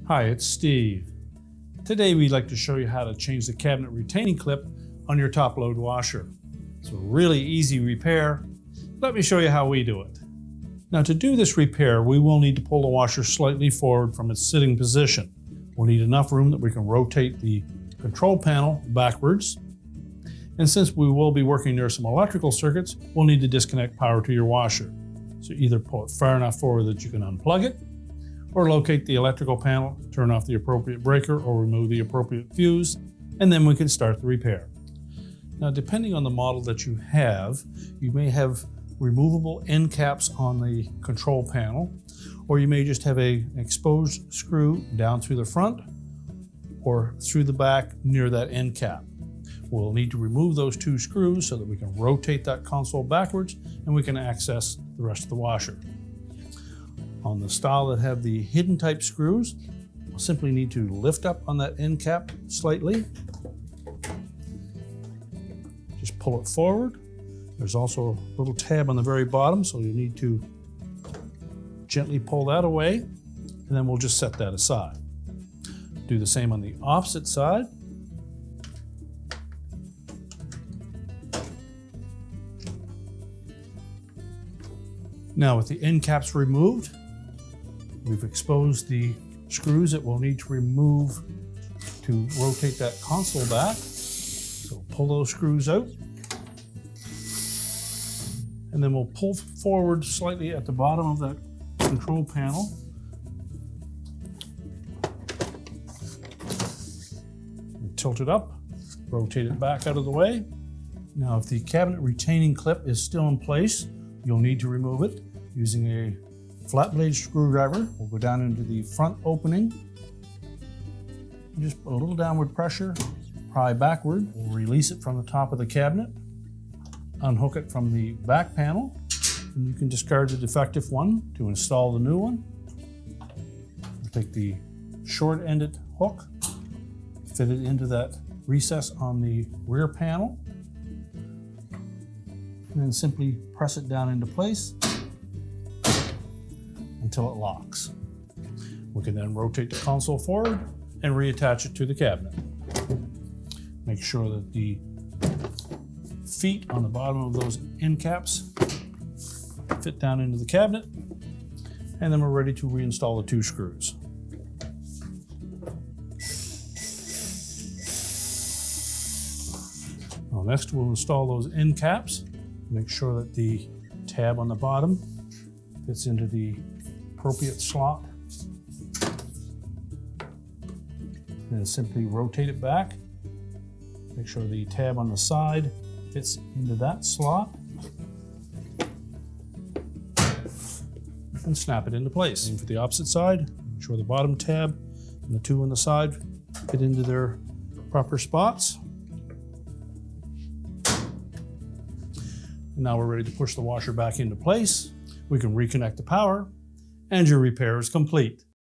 Hi, it's Steve. Today we'd like to show you how to change the cabinet retaining clip on your top load washer. It's a really easy repair. Let me show you how we do it. Now to do this repair, we will need to pull the washer slightly forward from its sitting position. We'll need enough room that we can rotate the control panel backwards. And since we will be working near some electrical circuits, we'll need to disconnect power to your washer. So either pull it far enough forward that you can unplug it, or locate the electrical panel, turn off the appropriate breaker or remove the appropriate fuse, and then we can start the repair. Now, depending on the model that you may have removable end caps on the control panel, or you may just have an exposed screw down through the front or through the back near that end cap. We'll need to remove those two screws so that we can rotate that console backwards and we can access the rest of the washer. On the style that have the hidden type screws, we'll simply need to lift up on that end cap slightly. Just pull it forward. There's also a little tab on the very bottom, so you need to gently pull that away, and then we'll just set that aside. Do the same on the opposite side. Now with the end caps removed, we've exposed the screws that we'll need to remove to rotate that console back. So pull those screws out. And then we'll pull forward slightly at the bottom of that control panel. And tilt it up, rotate it back out of the way. Now if the cabinet retaining clip is still in place, you'll need to remove it using a flat blade screwdriver. We'll go down into the front opening. Just put a little downward pressure, pry backward. We'll release it from the top of the cabinet. Unhook it from the back panel. And you can discard the defective one to install the new one. We'll take the short-ended hook, fit it into that recess on the rear panel, and then simply press it down into place until it locks. We can then rotate the console forward and reattach it to the cabinet. Make sure that the feet on the bottom of those end caps fit down into the cabinet, and then we're ready to reinstall the two screws. Now next we'll install those end caps. Make sure that the tab on the bottom fits into the appropriate slot. And then simply rotate it back. Make sure the tab on the side fits into that slot. And snap it into place. And for the opposite side, make sure the bottom tab and the two on the side fit into their proper spots. And now we're ready to push the washer back into place. We can reconnect the power, and your repair is complete.